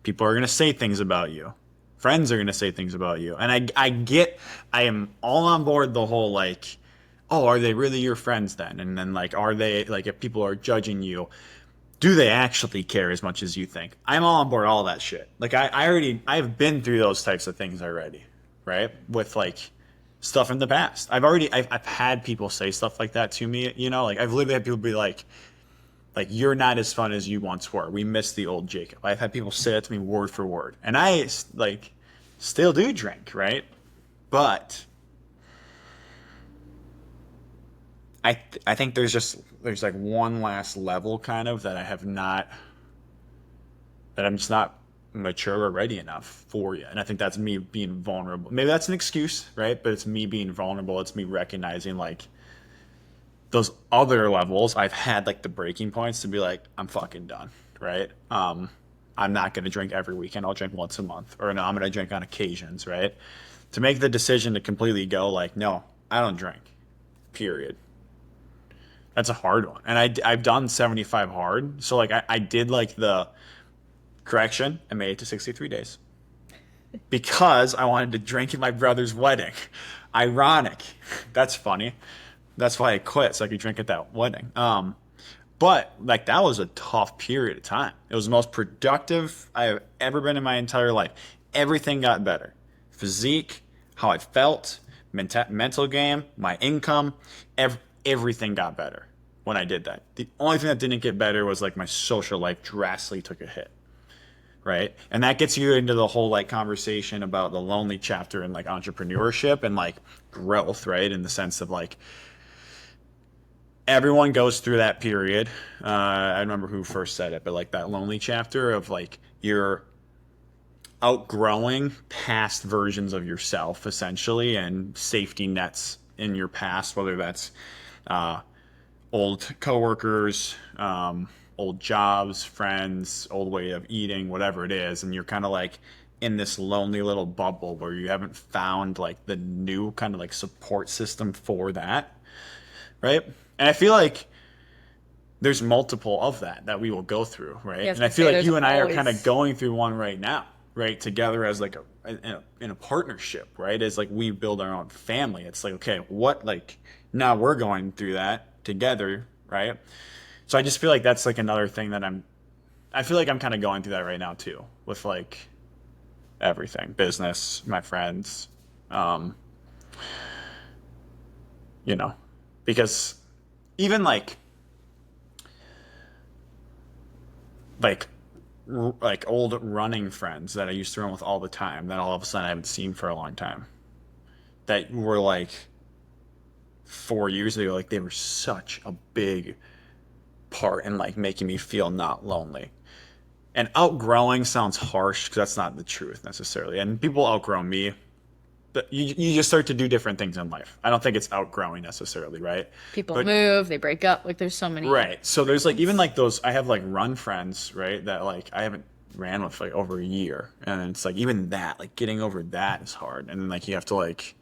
B: People are going to say things about you. Friends are going to say things about you. And I am all on board the whole like, oh, are they really your friends then? And then like, are they like, if people are judging you, do they actually care as much as you think? I'm all on board all that shit. Like I've been through those types of things already, right? With like stuff in the past. I've had people say stuff like that to me, like I've literally had people be like you're not as fun as you once were. We miss the old Jacob. I've had people say that to me word for word. And I like still do drink, right? But I think there's like one last level kind of that I have not that I'm just not mature or ready enough for you. And I think that's me being vulnerable. Maybe that's an excuse, right? But it's me being vulnerable. It's me recognizing like those other levels. I've had like the breaking points to be like, I'm fucking done, right? I'm not going to drink every weekend. I'll drink once a month. Or no, I'm going to drink on occasions, right? To make the decision to completely go like, no, I don't drink, period. That's a hard one. And I've done 75 hard. So like I did like the correction. I made it to 63 days because I wanted to drink at my brother's wedding. Ironic. That's funny. That's why I quit so I could drink at that wedding. But like that was a tough period of time. It was the most productive I have ever been in my entire life. Everything got better. Physique, how I felt, mental game, my income, everything got better when I did that. The only thing that didn't get better was like my social life drastically took a hit. Right. And that gets you into the whole like conversation about the lonely chapter in like entrepreneurship and like growth, right? In the sense of like everyone goes through that period. I remember who first said it, but like that lonely chapter of like you're outgrowing past versions of yourself essentially and safety nets in your past, whether that's uh, old coworkers, old jobs, friends, old way of eating, whatever it is, and you're kind of like in this lonely little bubble where you haven't found like the new kind of like support system for that, right? And I feel like there's multiple of that we will go through,
A: Yeah, I
B: right?
A: was
B: And I
A: gonna
B: feel
A: say
B: like
A: there's
B: you and I are kind of
A: always
B: going through one right now, right? Together as like in a partnership, right? As like we build our own family. It's like, okay, what like now we're going through that together, right? So I just feel like that's like another thing that I feel like I'm kind of going through that right now too with like everything, business, my friends, um, you know, because even like like old running friends that I used to run with all the time that all of a sudden I haven't seen for a long time that were like 4 years ago, like they were such a big part in like making me feel not lonely. And outgrowing sounds harsh because that's not the truth necessarily. And people outgrow me, but you just start to do different things in life. I don't think it's outgrowing necessarily, right?
A: people
B: But
A: move, they break up. Like there's so many
B: right. So there's like even
A: things.
B: like those I have like run friends, right? That like I haven't ran with like over a year. And it's like even that, like getting over that is hard. And then like you have to like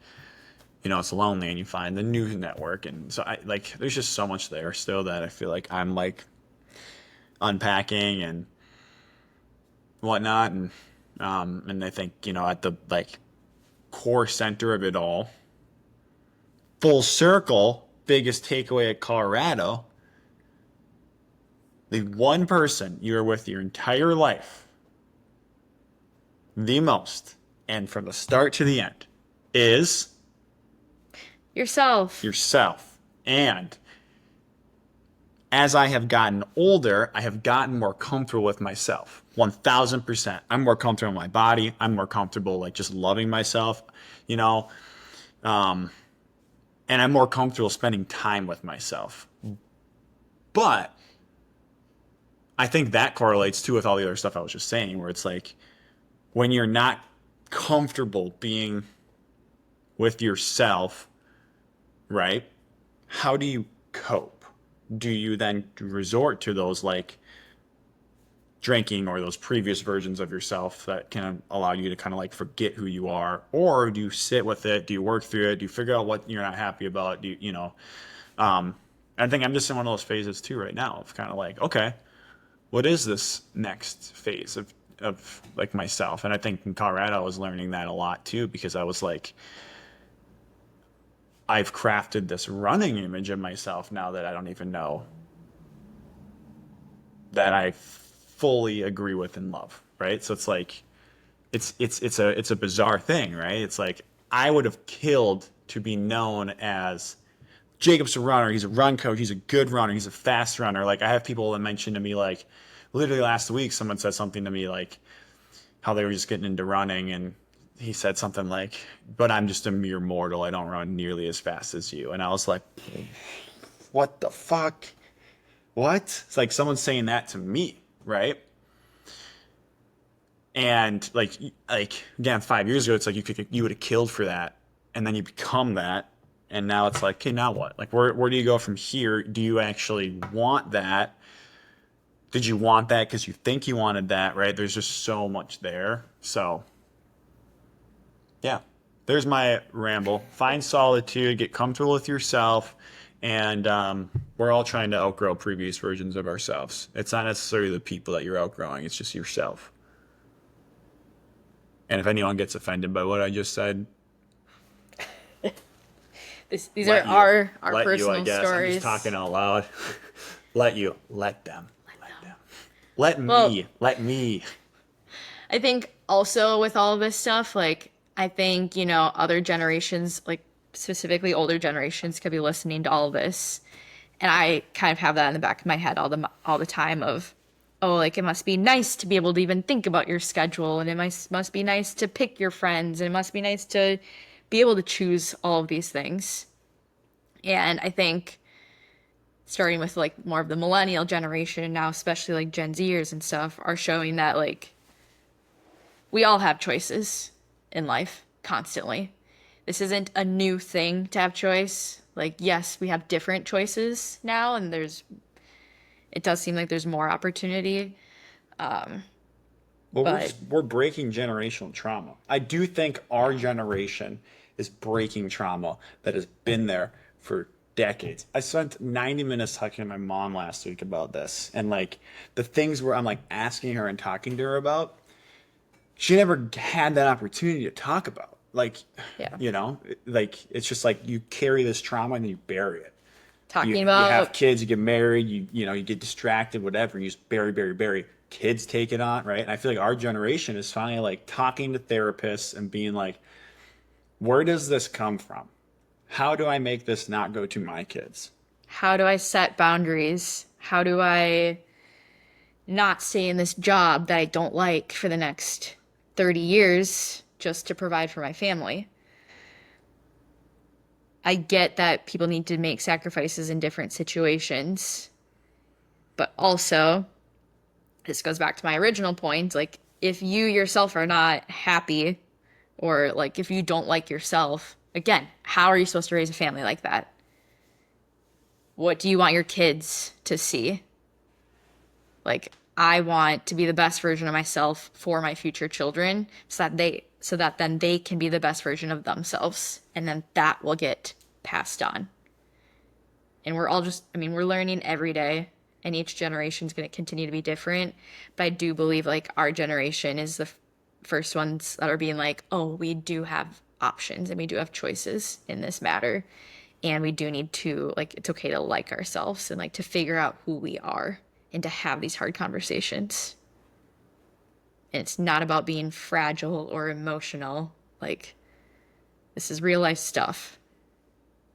B: it's lonely and you find the news network and so I like there's just so much there still that I feel like I'm like unpacking and whatnot and I think, at the like core center of it all, full circle, biggest takeaway at Colorado The one person you are with your entire life, the most, and from the start to the end, is
A: Yourself.
B: yourself. And as I have gotten older, I have gotten more comfortable with myself. 1000%. I'm more comfortable in my body. I'm more comfortable like just loving myself, you know, um, and I'm more comfortable spending time with myself. But I think that correlates too with all the other stuff I was just saying, where it's like when you're not comfortable being with yourself, right? How do you cope? Do you then resort to those like drinking or those previous versions of yourself that can allow you to kind of like forget who you are? Or do you sit with it? Do you work through it? Do you figure out what you're not happy about? Do you, you know, um, I think I'm just in one of those phases too right now of kind of like, okay, what is this next phase of like myself? And I think in Colorado, I was learning that a lot too, because I was like, I've crafted this running image of myself now that I don't even know that I fully agree with and love, right? So it's like it's a bizarre thing, right? It's like I would have killed to be known as Jacob's a runner. He's a run coach. He's a good runner. He's a fast runner. Like I have people that mention to me like literally last week someone said something to me like how they were just getting into running and he said something like, "But I'm just a mere mortal. I don't run nearly as fast as you." And I was like, "What the fuck? What?" It's like someone saying that to me, right? And like again, 5 years ago, it's like you would have killed for that, and then you become that, and now it's like, okay, now what? Like, where do you go from here? Do you actually want that? Did you want that because you think you wanted that, right? There's just so much there. So yeah, there's my ramble. Find solitude, get comfortable with yourself, and we're all trying to outgrow previous versions of ourselves. It's not necessarily the people that you're outgrowing; it's just yourself. And if anyone gets offended by what I just said,
A: These are
B: let you,
A: our
B: I
A: personal
B: guess. I'm just talking
A: stories.
B: out loud. Let them, let them,
A: Well,
B: let me.
A: I think also with all of this stuff, like I think, other generations, like specifically older generations could be listening to all of this. And I kind of have that in the back of my head all the time of, oh, like it must be nice to be able to even think about your schedule and it must be nice to pick your friends and it must be nice to be able to choose all of these things. And I think starting with like more of the millennial generation now, especially like Gen Zers and stuff, are showing that like we all have choices in life constantly. This isn't a new thing to have choice. Like, yes, we have different choices now, and it does seem like there's more opportunity.
B: Well,
A: But
B: we're breaking generational trauma. I do think our
A: yeah,
B: generation is breaking trauma that has been there for decades. I spent 90 minutes talking to my mom last week about this, and like the things where I'm like asking her and talking to her about, she never had that opportunity to talk about. Like,
A: yeah.
B: like it's just like you carry this trauma and you bury it. You
A: Talking
B: you have
A: about,
B: kids, you get married, you get distracted, whatever, you just bury, bury, bury. Kids take it on, right? And I feel like our generation is finally like talking to therapists and being like, where does this come from? How do I make this not go to my kids?
A: how do I set boundaries? How do I not stay in this job that I don't like for the next 30 years just to provide for my family? I get that people need to make sacrifices in different situations, but also, this goes back to my original point, like if you yourself are not happy or like if you don't like yourself, again, how are you supposed to raise a family like that? What do you want your kids to see? Like I want to be the best version of myself for my future children so that then they can be the best version of themselves and then that will get passed on. And we're all just, I mean, we're learning every day and each generation is going to continue to be different, but I do believe like our generation is the first ones that are being like, "Oh, we do have options and we do have choices in this matter." And we do need to like it's okay to like ourselves and like to figure out who we are and to have these hard conversations. And it's not about being fragile or emotional. Like, this is real life stuff.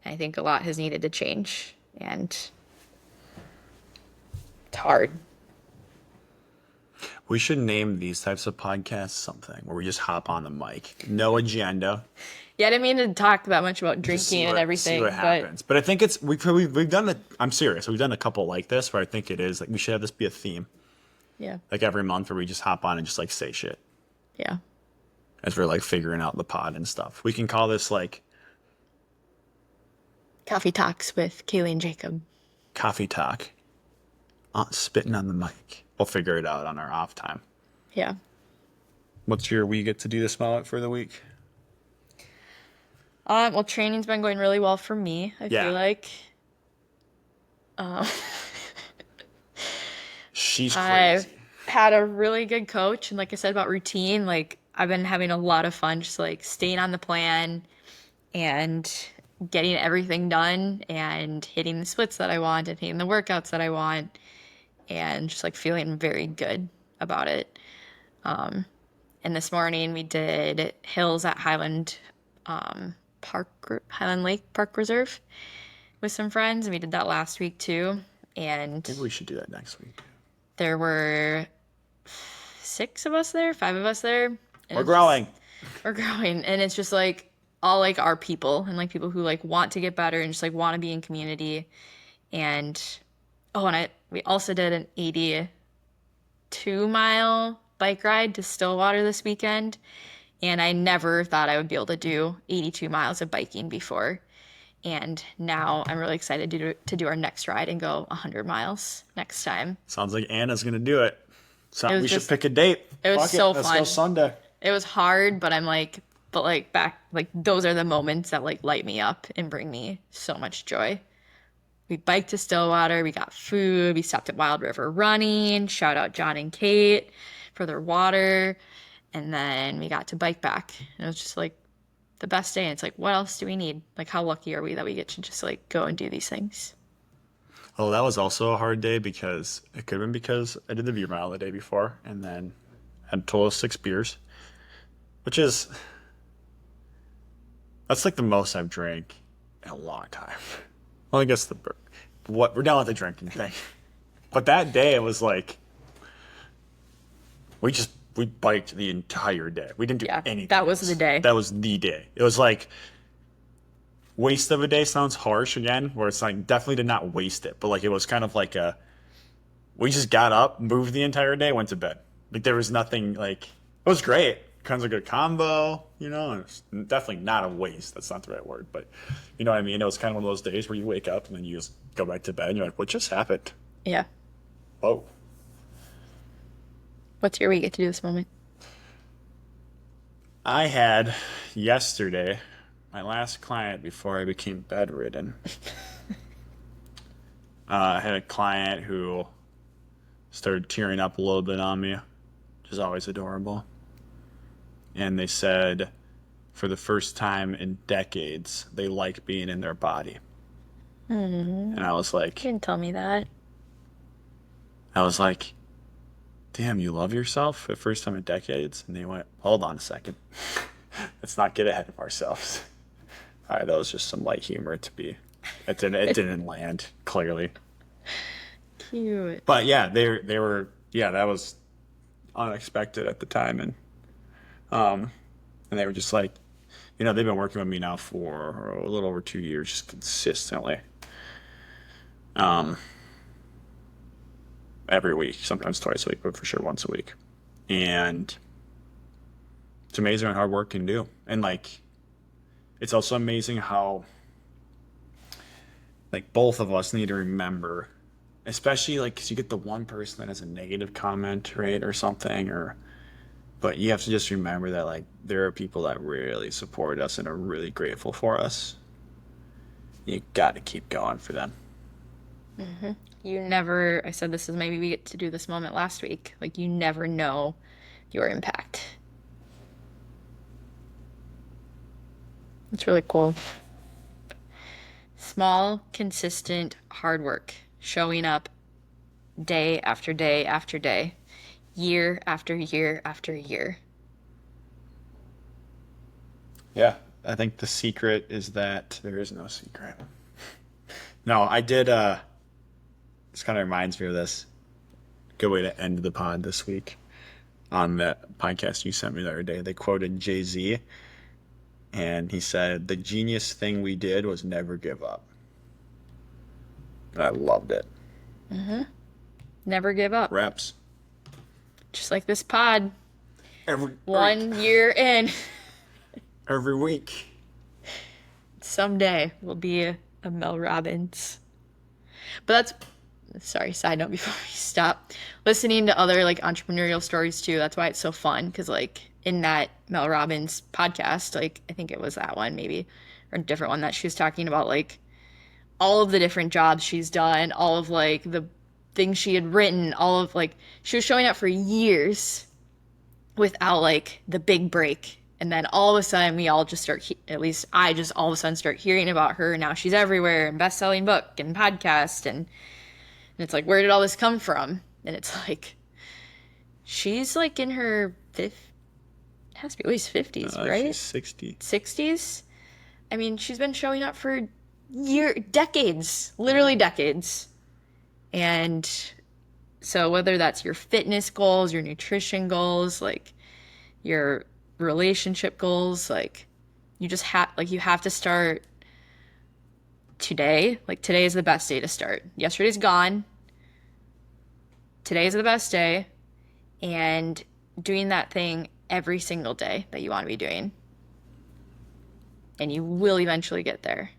A: And I think a lot has needed to change. And it's hard.
B: We should name these types of podcasts something where we just hop on the mic, no agenda,
A: Yeah, I didn't mean to talk that much about
B: just see
A: drinking and
B: see
A: everything,
B: what
A: but
B: happens. But I think it's we've done it. I'm serious. We've done a couple like this where I think it is like we should have this be a theme,
A: yeah,
B: like every month where we just hop on and just like say shit
A: yeah.
B: as we're like figuring out the pod and stuff. We can call this like
A: Coffee talks with Kaylee and Jacob.
B: coffee talk, spitting on the mic. We'll figure it out on our off time.
A: Yeah.
B: What's your we get to do this moment for the week?
A: Well, training's been going really well for me, I
B: Yeah.
A: feel like.
B: She's
A: I've
B: crazy.
A: had a really good coach, and like I said about routine, like I've been having a lot of fun just like staying on the plan and getting everything done and hitting the splits that I want and hitting the workouts that I want and just like feeling very good about it. And this morning we did hills at Highland Lake Park Reserve with some friends, and we did that last week too. And
B: Maybe we should do that next week.
A: there were 6 of us there, 5 of us there. And
B: We're
A: it's just-
B: growing.
A: we're growing, and it's just like all like our people and like people who like want to get better and just like want to be in community. And we also did an 82-mile bike ride to Stillwater this weekend, and I never thought I would be able to do 82 miles of biking before. And now I'm really excited to do our next ride and go 100 miles next time.
B: Sounds like Anna's gonna do it. So
A: It was
B: we should
A: just-
B: pick a date.
A: it was
B: Fuck
A: so
B: Let's go
A: fun.
B: Sunday.
A: It was hard, but those are the moments that like light me up and bring me so much joy. We biked to Stillwater, we got food, we stopped at Wild River Running, shout out John and Kate for their water, and then we got to bike back. And it was just like the best day. And it's like, what else do we need? Like, how lucky are we that we get to just like go and do these things?
B: Oh, that was also a hard day because it could have been because I did the beer mile the day before and then had a total of 6 beers, which is that's like the most I've drank in a long time. Well, I guess we're done with the drinking thing, but that day it was like we biked the entire day. We didn't do
A: Yeah,
B: anything.
A: that was the day.
B: That was the day. It was like waste of a day sounds harsh again, where it's like definitely did not waste it, but like it was kind of like we just got up, moved the entire day, went to bed. Like there was nothing like it was great. Kind of a good combo, and it's definitely not a waste. That's not the right word, but you know what I mean? It was kind of one of those days where you wake up and then you just go back to bed and you're like, what just happened?
A: Yeah.
B: Whoa.
A: What's your week get to do this moment?
B: I had yesterday my last client before I became bedridden. I had a client who started tearing up a little bit on me, which is always adorable. And they said for the first time in decades, they like being in their body. And I was
A: You
B: like,
A: didn't tell me that.
B: damn, you love yourself for the first time in decades? And they went, hold on a second. Let's not get ahead of ourselves. All right, that was just some light humor it didn't land, clearly.
A: Cute.
B: But yeah, they were, that was unexpected at the time. And they were just like, they've been working with me now for a little over 2 years, just consistently. Every week, sometimes twice a week, but for sure once a week. And it's amazing what hard work can do. And like, it's also amazing how like both of us need to remember, especially like, cause you get the one person that has a negative comment, right? Or something, but you have to just remember that like, there are people that really support us and are really grateful for us. You got to keep going for them.
A: I said this is maybe we get to do this moment last week. Like, you never know your impact. It's really cool. Small, consistent, hard work, showing up day after day after day, year after year after year.
B: Yeah, I think the secret is that there is no secret. No, I did. This kind of reminds me of this. Good way to end the pod this week. On that podcast you sent me the other day, they quoted Jay-Z, and he said, "The genius thing we did was never give up." And I loved it.
A: Never give up.
B: Reps.
A: Just like this pod.
B: Every
A: 1 year in.
B: every week.
A: Someday we'll be a Mel Robbins. But sorry, side note before we stop. Listening to other like entrepreneurial stories too, that's why it's so fun. Because like in that Mel Robbins podcast, like I think it was that one maybe, or a different one that she was talking about like all of the different jobs she's done, all of like the things she had written, all of like she was showing up for years without like the big break. And then all of a sudden we all just start, at least I just all of a sudden start hearing about her. And now she's everywhere and best-selling book and podcast. And it's like, where did all this come from? And it's like, she's like in her it has to be at least 50s, right?
B: She's 60.
A: 60s? I mean, she's been showing up for decades, literally decades. And so whether that's your fitness goals, your nutrition goals, like your relationship goals, like you just you have to start today. Like today is the best day to start. Yesterday's gone. Today is the best day. And doing that thing every single day that you want to be doing. And you will eventually get there.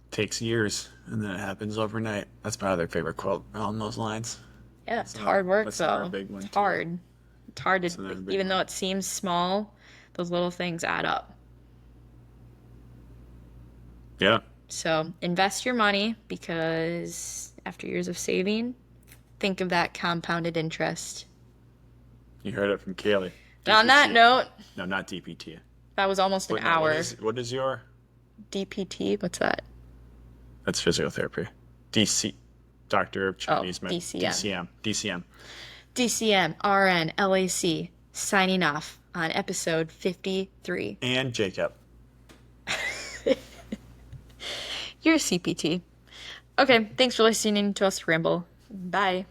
B: Takes years, and then it happens overnight. That's my other favorite quote along those lines.
A: Yeah, it's hard work
B: that's
A: though.
B: another big one,
A: It's
B: too.
A: hard. It's hard
B: That's another
A: to,
B: big
A: even
B: one.
A: though it seems small, those little things add up.
B: Yeah.
A: So invest your money because after years of saving, think of that compounded interest.
B: You heard it from Kaylee.
A: And on that
B: DPT.
A: note,
B: No, not DPT.
A: that was almost an
B: Wait, no,
A: hour.
B: What is your?
A: DPT, what's that?
B: That's physical therapy. DC, Doctor of Chinese
A: DCM.
B: DCM.
A: DCM, RN, LAC, signing off on episode 53.
B: And Jacob.
A: You're a CPT. Okay, thanks for listening to us ramble. Bye.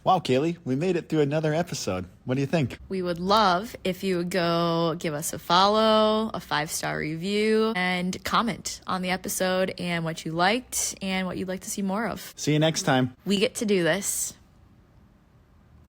C: Wow, Kaylee, we made it through another episode. What do you think?
A: We would love if you would go give us a follow, a 5-star review, and comment on the episode and what you liked and what you'd like to see more of.
C: See you next time.
A: We get to do this.